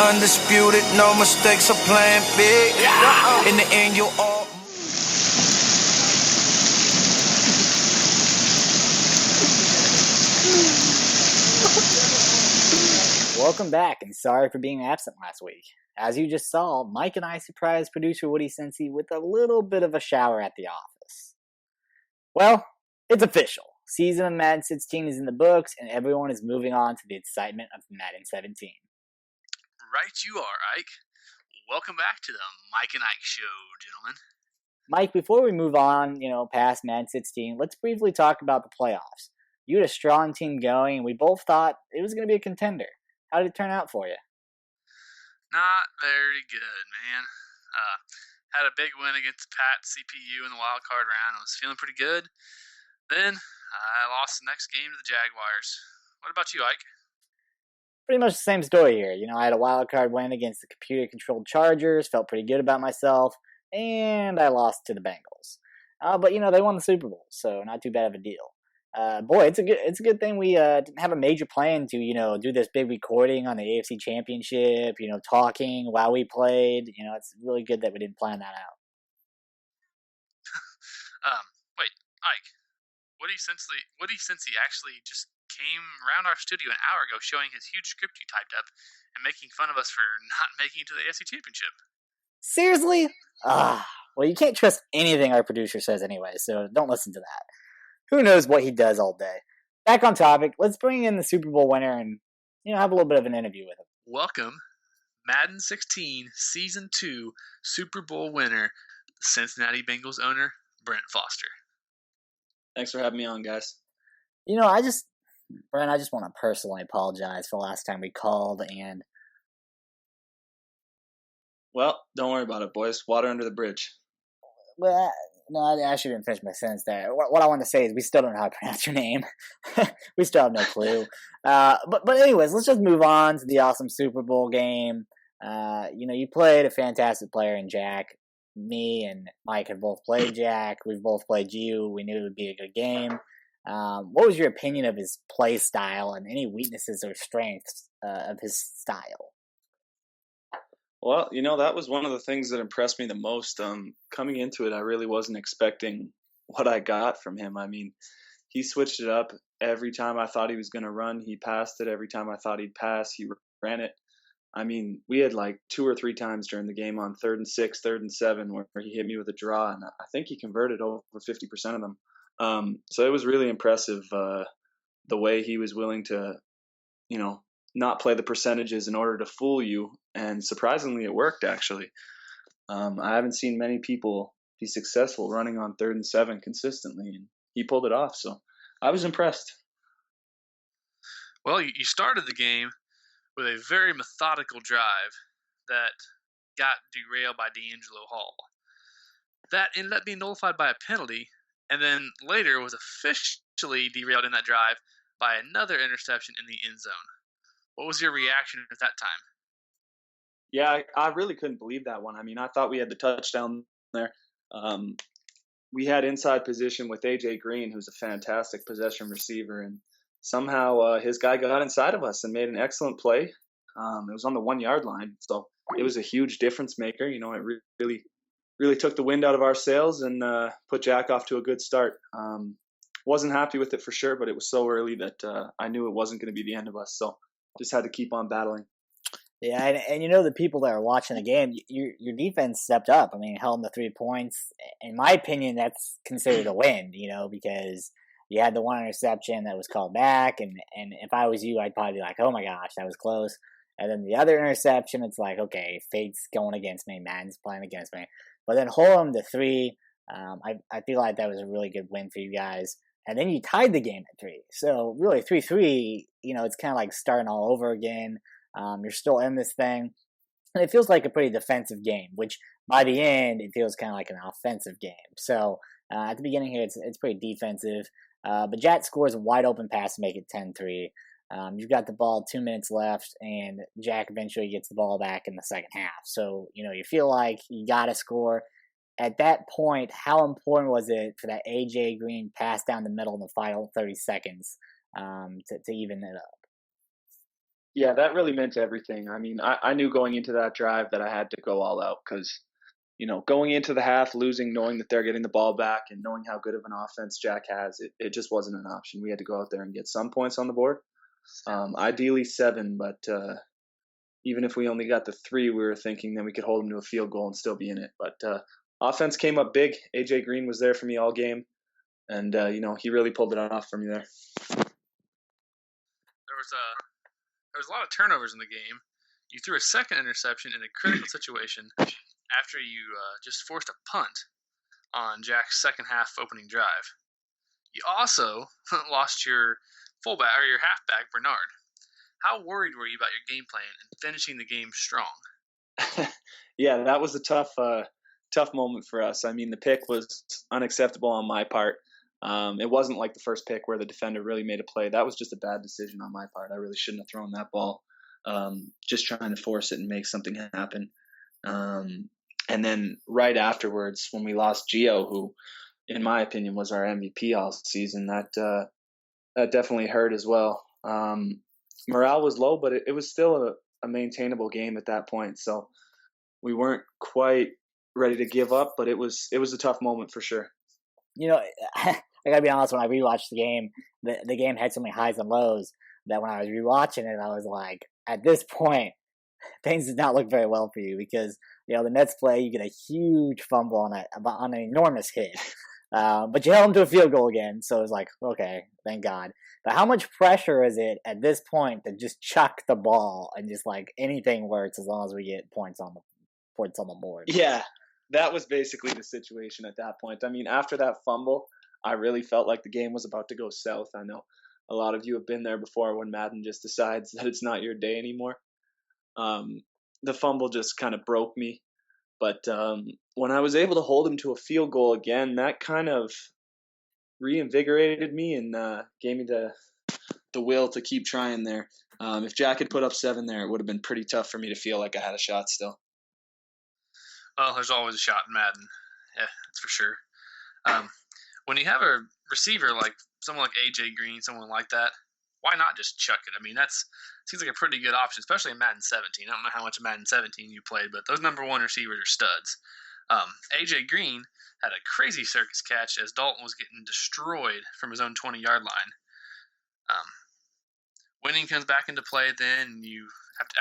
undisputed, no mistakes, a plan big. In the end, you'll all. Welcome back, and sorry for being absent last week. As you just saw, Mike and I surprised producer Woody Cincy with a little bit of a shower at the office. Well, it's official. Season of Madden 16 is in the books, and everyone is moving on to the excitement of Madden 17. Right you are, Ike. Welcome back to the Mike and Ike Show, gentlemen. Mike, before we move on, past Madden 16, let's briefly talk about the playoffs. You had a strong team going, and we both thought it was going to be a contender. How did it turn out for you? Not very good, man. Had a big win against Pat CPU in the wild card round. I was feeling pretty good. Then I lost the next game to the Jaguars. What about you, Ike? Pretty much the same story here. I had a wild card win against the computer-controlled Chargers, felt pretty good about myself, and I lost to the Bengals. But they won the Super Bowl, so not too bad of a deal. Boy, it's a good thing we didn't have a major plan to do this big recording on the AFC Championship. Talking while we played. It's really good that we didn't plan that out. Wait, Ike. Woody Cincy actually just came around our studio an hour ago, showing his huge script you typed up and making fun of us for not making it to the AFC Championship. Seriously? Well, you can't trust anything our producer says anyway, so don't listen to that. Who knows what he does all day. Back on topic, let's bring in the Super Bowl winner and, have a little bit of an interview with him. Welcome, Madden 16 Season 2 Super Bowl winner, Cincinnati Bengals owner, Brent Foster. Thanks for having me on, guys. Brent, I just want to personally apologize for the last time we called and... Well, don't worry about it, boys. Water under the bridge. Well, no, I actually didn't finish my sentence there. What I want to say is we still don't know how to pronounce your name. We still have no clue. But anyways, let's just move on to the awesome Super Bowl game. You played a fantastic player in Jack. Me and Mike have both played Jack. We've both played you. We knew it would be a good game. What was your opinion of his play style and any weaknesses or strengths of his style? Well, that was one of the things that impressed me the most. Coming into it, I really wasn't expecting what I got from him. I mean, he switched it up every time I thought he was going to run. He passed it every time I thought he'd pass. He ran it. I mean, we had like 2 or 3 times during the game on 3rd and 6, 3rd and 7 where he hit me with a draw, and I think he converted over 50% of them. So it was really impressive the way he was willing to, not play the percentages in order to fool you. And surprisingly, it worked, actually. I haven't seen many people be successful running on 3rd and 7 consistently, and he pulled it off. So I was impressed. Well, you started the game with a very methodical drive that got derailed by D'Angelo Hall. That ended up being nullified by a penalty, and then later was officially derailed in that drive by another interception in the end zone. What was your reaction at that time? Yeah, I really couldn't believe that one. I mean, I thought we had the touchdown there. We had inside position with A.J. Green, who's a fantastic possession receiver, and somehow his guy got inside of us and made an excellent play. It was on the 1-yard line, so it was a huge difference maker. It really took the wind out of our sails and put Jack off to a good start. Wasn't happy with it for sure, but it was so early that I knew it wasn't going to be the end of us, so just had to keep on battling. Yeah, and the people that are watching the game, your defense stepped up. I mean, held them to 3 points. In my opinion, that's considered a win, because you had the one interception that was called back, and if I was you, I'd probably be like, oh my gosh, that was close. And then the other interception, it's like, okay, fate's going against me, Madden's playing against me. But then hold them to 3. I feel like that was a really good win for you guys. And then you tied the game at 3. So really 3-3, it's kind of like starting all over again. You're still in this thing. And it feels like a pretty defensive game, which by the end, it feels kind of like an offensive game. So at the beginning here, it's pretty defensive. But Jack scores a wide open pass to make it 10-3. You've got the ball 2 minutes left, and Jack eventually gets the ball back in the second half. So, you feel like you got to score. At that point, how important was it for that A.J. Green pass down the middle in the final 30 seconds to even it up? Yeah, that really meant everything. I mean, I knew going into that drive that I had to go all out because, going into the half, losing, knowing that they're getting the ball back and knowing how good of an offense Jack has, it just wasn't an option. We had to go out there and get some points on the board. Ideally 7, but even if we only got the 3, we were thinking then we could hold them to a field goal and still be in it. But offense came up big. AJ Green was there for me all game, and he really pulled it off for me there. There was a lot of turnovers in the game. You threw a second interception in a critical situation after you just forced a punt on Jack's second half opening drive. You also lost your fullback or your halfback Bernard. How worried were you about your game plan and finishing the game strong? Yeah, that was a tough moment for us. I mean, the pick was unacceptable on my part. It wasn't like the first pick where the defender really made a play. That was just a bad decision on my part. I really shouldn't have thrown that ball. Just trying to force it and make something happen. And then right afterwards, when we lost Gio, who, in my opinion, was our MVP all season, that definitely hurt as well. Morale was low, but it was still a maintainable game at that point. So we weren't quite ready to give up, but it was a tough moment for sure. I gotta be honest, when I rewatched the game, the game had so many highs and lows that when I was rewatching it, I was like, at this point, things did not look very well for you because, the next play, you get a huge fumble on an enormous hit. But you held them to a field goal again, so it was like, okay, thank God. But how much pressure is it at this point to just chuck the ball and just like anything works as long as we get points on the board? Yeah, that was basically the situation at that point. I mean, after that fumble, I really felt like the game was about to go south. I know a lot of you have been there before when Madden just decides that it's not your day anymore. The fumble just kind of broke me. But when I was able to hold him to a field goal again, that kind of reinvigorated me and gave me the will to keep trying there. If Jack had put up 7 there, it would have been pretty tough for me to feel like I had a shot still. Well, there's always a shot in Madden. Yeah, that's for sure. When you have a receiver like someone like AJ Green, someone like that, why not just chuck it? I mean, seems like a pretty good option, especially in Madden 17. I don't know how much Madden 17 you played, but those number 1 receivers are studs. AJ Green had a crazy circus catch as Dalton was getting destroyed from his own 20-yard line. Winning comes back into play then,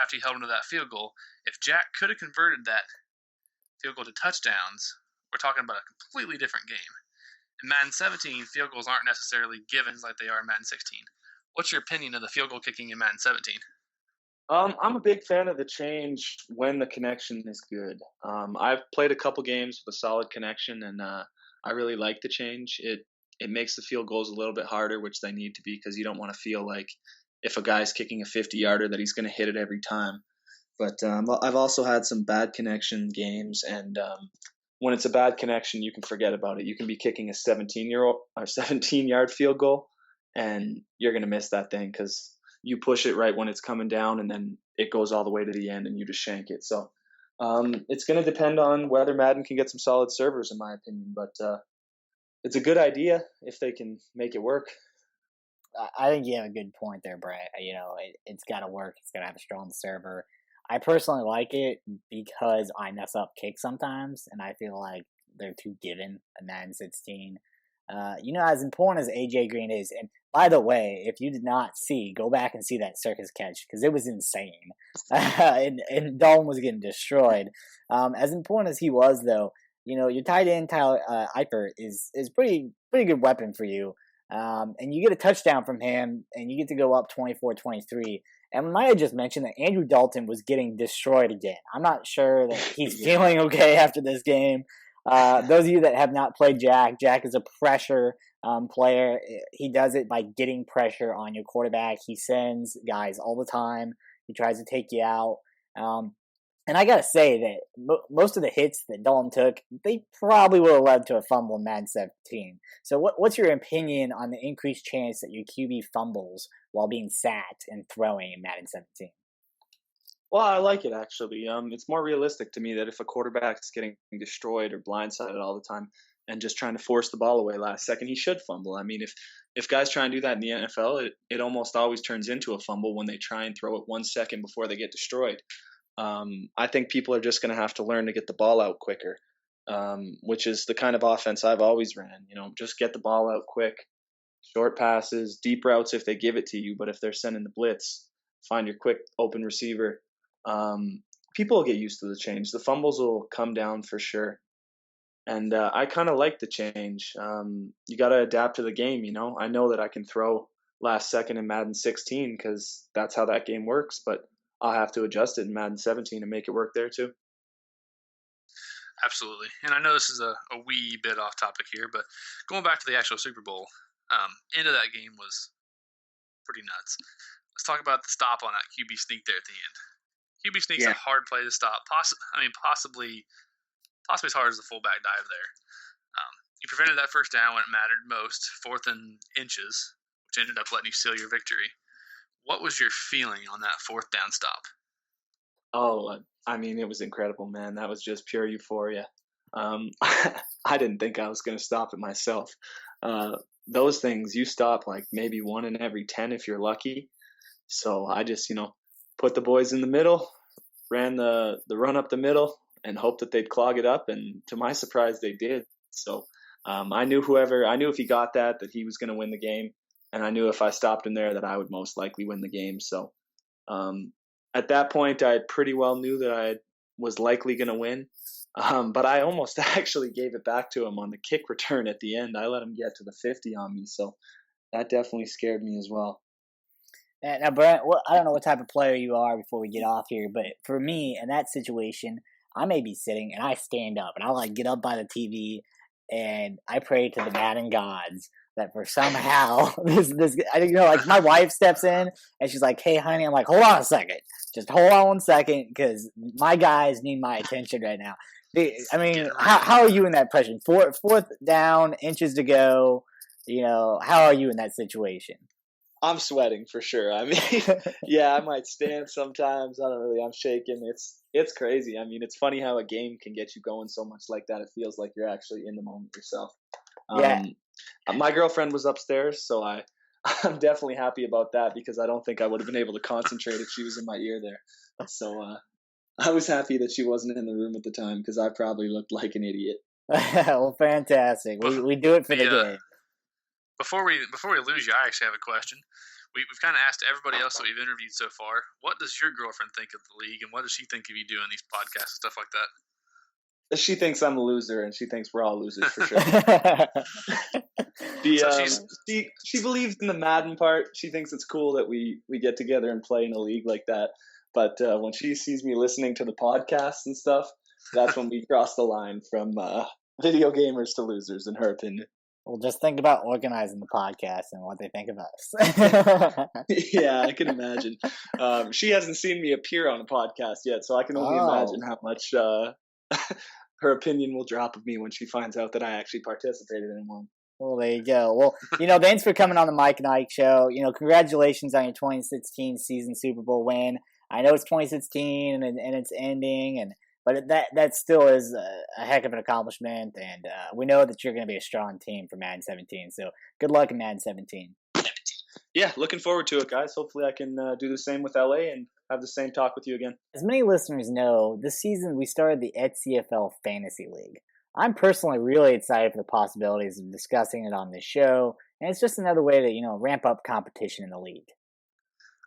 after you held him to that field goal. If Jack could have converted that field goal to touchdowns, we're talking about a completely different game. In Madden 17, field goals aren't necessarily givens like they are in Madden 16. What's your opinion of the field goal kicking in Madden 17? I'm a big fan of the change when the connection is good. I've played a couple games with a solid connection, and I really like the change. It makes the field goals a little bit harder, which they need to be, because you don't want to feel like if a guy's kicking a 50-yarder that he's going to hit it every time. But I've also had some bad connection games, and when it's a bad connection, you can forget about it. You can be kicking a 17-yard field goal, and you're going to miss that thing because you push it right when it's coming down, and then it goes all the way to the end, and you just shank it. So it's going to depend on whether Madden can get some solid servers, in my opinion. But it's a good idea if they can make it work. I think you have a good point there, Brett. It's got to work. It's got to have a strong server. I personally like it because I mess up kicks sometimes, and I feel like they're too given in Madden 16. As important as AJ Green is, and by the way, if you did not see, go back and see that circus catch because it was insane, and Dalton was getting destroyed. As important as he was, though, your tight end Tyler Eifert is pretty good weapon for you, and you get a touchdown from him, and you get to go up 24-23. And we might have just mentioned that Andrew Dalton was getting destroyed again. I'm not sure that he's feeling okay after this game. Those of you that have not played Jack is a pressure player. He does it by getting pressure on your quarterback. He sends guys all the time. He tries to take you out. And I got to say that most of the hits that Dalton took, they probably would have led to a fumble in Madden 17. So what's your opinion on the increased chance that your QB fumbles while being sacked and throwing in Madden 17? Well, I like it, actually. It's more realistic to me that if a quarterback's getting destroyed or blindsided all the time, and just trying to force the ball away last second, he should fumble. I mean, if guys try and do that in the NFL, it almost always turns into a fumble when they try and throw it 1 second before they get destroyed. I think people are just going to have to learn to get the ball out quicker, which is the kind of offense I've always ran. Just get the ball out quick, short passes, deep routes if they give it to you. But if they're sending the blitz, find your quick open receiver. People will get used to the change. The fumbles will come down for sure. And I kind of like the change. You got to adapt to the game, I know that I can throw last second in Madden 16 because that's how that game works, but I'll have to adjust it in Madden 17 and make it work there too. Absolutely. And I know this is a wee bit off topic here, but going back to the actual Super Bowl, end of that game was pretty nuts. Let's talk about the stop on that QB sneak there at the end. QB sneak's a hard play to stop. Possibly as hard as the fullback dive there. You prevented that first down when it mattered most, 4th and inches, which ended up letting you seal your victory. What was your feeling on that 4th down stop? Oh, it was incredible, man. That was just pure euphoria. I didn't think I was going to stop it myself. Those things, you stop like maybe 1 in every 10 if you're lucky. So I just, put the boys in the middle, ran the run up the middle, and hoped that they'd clog it up. And to my surprise, they did. So I knew if he got that he was going to win the game. And I knew if I stopped him there that I would most likely win the game. So at that point, I pretty well knew that I was likely going to win. But I almost actually gave it back to him on the kick return at the end. I let him get to the 50 on me. So that definitely scared me as well. Now, Brent, I don't know what type of player you are before we get off here, but for me, in that situation, I may be sitting and I stand up and I get up by the TV and I pray to the Madden gods that for somehow my wife steps in and she's like, "Hey, honey," I'm like, "Hold on a second, just hold on 1 second, because my guys need my attention right now." How are you in that pressure? Fourth down, inches to go. How are you in that situation? I'm sweating for sure. Yeah, I might stand sometimes. I'm shaking. It's crazy. It's funny how a game can get you going so much like that. It feels like you're actually in the moment yourself. Yeah. My girlfriend was upstairs, so I'm definitely happy about that because I don't think I would have been able to concentrate if she was in my ear there. So I was happy that she wasn't in the room at the time because I probably looked like an idiot. Well, fantastic. We do it for the game. Before we lose you, I actually have a question. We've kind of asked everybody else that we've interviewed so far, what does your girlfriend think of the league, and what does she think of you doing these podcasts and stuff like that? She thinks I'm a loser, and she thinks we're all losers for sure. She believes in the Madden part. She thinks it's cool that we get together and play in a league like that. But when she sees me listening to the podcasts and stuff, that's when we cross the line from video gamers to losers, in her opinion. Well, just think about organizing the podcast and what they think of us. Yeah, I can imagine. She hasn't seen me appear on a podcast yet, so I can only imagine how much her opinion will drop of me when she finds out that I actually participated in one. Well, there you go. Well, thanks for coming on the Mike and Ike Show. Congratulations on your 2016 season Super Bowl win. I know it's 2016 and it's ending, but that still is a heck of an accomplishment, and we know that you're going to be a strong team for Madden 17. So good luck in Madden 17. Yeah, looking forward to it, guys. Hopefully I can do the same with LA and have the same talk with you again. As many listeners know, this season we started the XCFL Fantasy League. I'm personally really excited for the possibilities of discussing it on this show, and it's just another way to, ramp up competition in the league.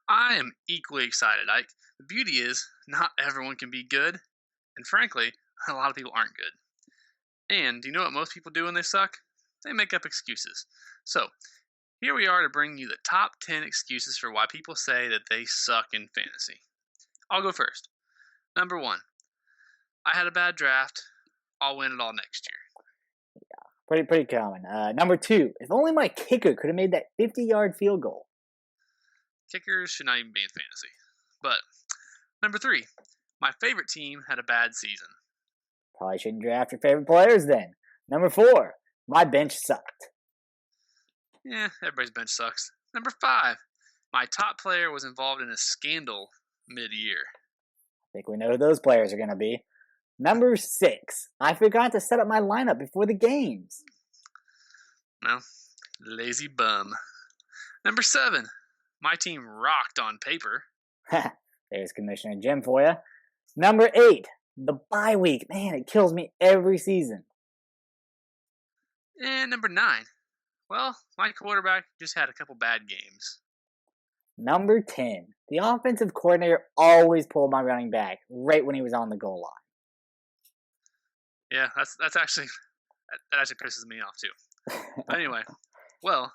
I am equally excited, Ike. The beauty is, not everyone can be good, and frankly, a lot of people aren't good. And do you know what most people do when they suck? They make up excuses. So, here we are to bring you the top 10 excuses for why people say that they suck in fantasy. I'll go first. Number 1, I had a bad draft. I'll win it all next year. Yeah, pretty common. Number 2, if only my kicker could have made that 50-yard field goal. Kickers should not even be in fantasy. But number 3, my favorite team had a bad season. Probably shouldn't draft your favorite players then. Number 4, my bench sucked. Yeah, everybody's bench sucks. Number 5, my top player was involved in a scandal mid-year. I think we know who those players are going to be. Number 6, I forgot to set up my lineup before the games. Well, lazy bum. Number 7, my team rocked on paper. There's Commissioner Jim for you. Number 8, the bye week. Man, it kills me every season. And number 9, well, my quarterback just had a couple bad games. Number 10, the offensive coordinator always pulled my running back right when he was on the goal line. Yeah, that actually pisses me off too. But anyway, well,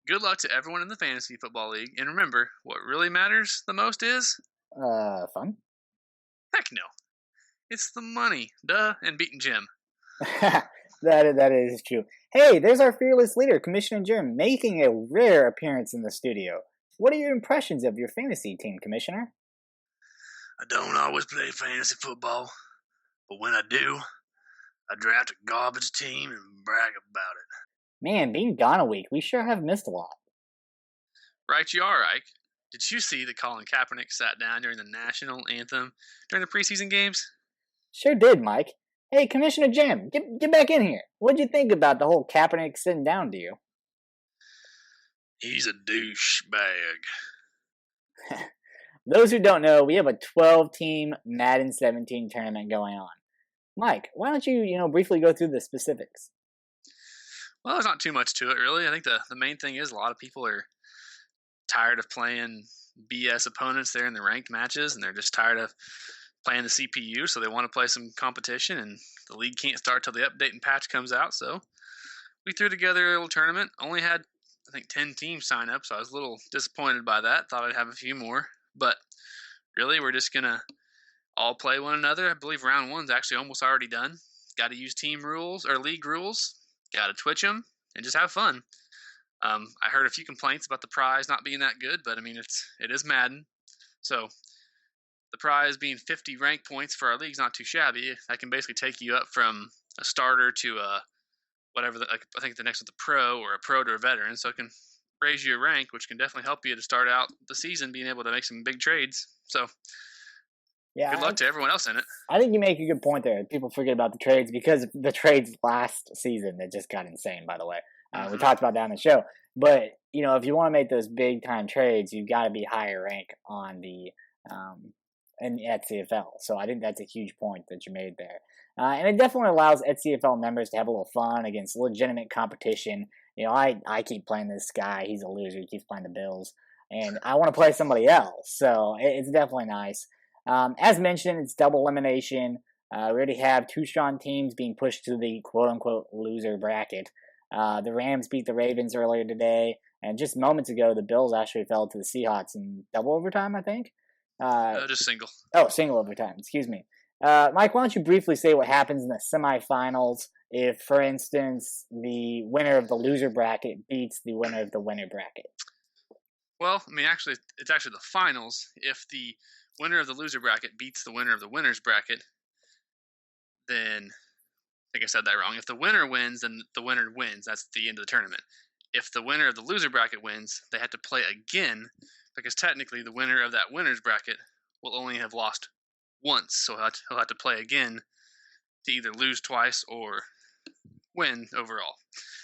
good luck to everyone in the Fantasy Football League. And remember, what really matters the most is... Fun? Heck no. It's the money. Duh, and beating Jim. That is true. Hey, there's our fearless leader, Commissioner Jim, making a rare appearance in the studio. What are your impressions of your fantasy team, Commissioner? I don't always play fantasy football, but when I do, I draft a garbage team and brag about it. Man, being gone a week, we sure have missed a lot. Right you are, Ike. Did you see that Colin Kaepernick sat down during the national anthem during the preseason games? Sure did, Mike. Hey, Commissioner Jim, get back in here. What'd you think about the whole Kaepernick sitting down to you? He's a douchebag. Those who don't know, we have a 12-team Madden 17 tournament going on. Mike, why don't you briefly go through the specifics? Well, there's not too much to it, really. I think the main thing is a lot of people are tired of playing BS opponents there in the ranked matches, and they're just tired of playing the CPU, so they want to play some competition, and the league can't start till the update and patch comes out, so we threw together a little tournament. Only had, I think, 10 teams sign up, so I was a little disappointed by that. Thought I'd have a few more, but really, we're just going to all play one another. I believe round 1's actually almost already done. Got to use team rules, or league rules. Got to twitch them, and just have fun. I heard a few complaints about the prize not being that good, but I mean, it is Madden. So the prize being 50 rank points for our league's not too shabby. That can basically take you up from a starter to a whatever. I think the next one's a pro, or a pro to a veteran. So it can raise you a rank, which can definitely help you to start out the season being able to make some big trades. So yeah, good luck to everyone else in it. I think you make a good point there. People forget about the trades because the trades last season that just got insane, by the way. We talked about that on the show. But, if you want to make those big-time trades, you've got to be higher rank on the at CFL. So I think that's a huge point that you made there. And it definitely allows XCFL members to have a little fun against legitimate competition. I keep playing this guy. He's a loser. He keeps playing the Bills. And I want to play somebody else. So it's definitely nice. As mentioned, it's double elimination. We already have 2 strong teams being pushed to the quote-unquote loser bracket. The Rams beat the Ravens earlier today, and just moments ago, the Bills actually fell to the Seahawks in double overtime, I think. Just single. Oh, single overtime. Excuse me. Mike, why don't you briefly say what happens in the semifinals if, for instance, the winner of the loser bracket beats the winner of the winner bracket? Well, I mean, actually, it's actually the finals. If the winner of the loser bracket beats the winner of the winner's bracket, then... I think I said that wrong. If the winner wins, then the winner wins. That's the end of the tournament. If the winner of the loser bracket wins, they have to play again, because technically the winner of that winner's bracket will only have lost once. So he'll have to play again to either lose twice or win overall.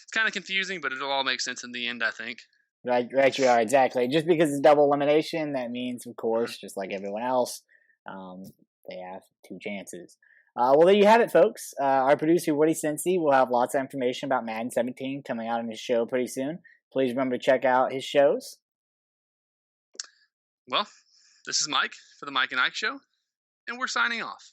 It's kind of confusing, but it'll all make sense in the end, I think. Right, you are, exactly. Just because it's double elimination, that means, of course, just like everyone else, they have 2 chances. Well, there you have it, folks. Our producer, Woody Cincy, will have lots of information about Madden 17 coming out on his show pretty soon. Please remember to check out his shows. Well, this is Mike for the Mike and Ike Show, and we're signing off.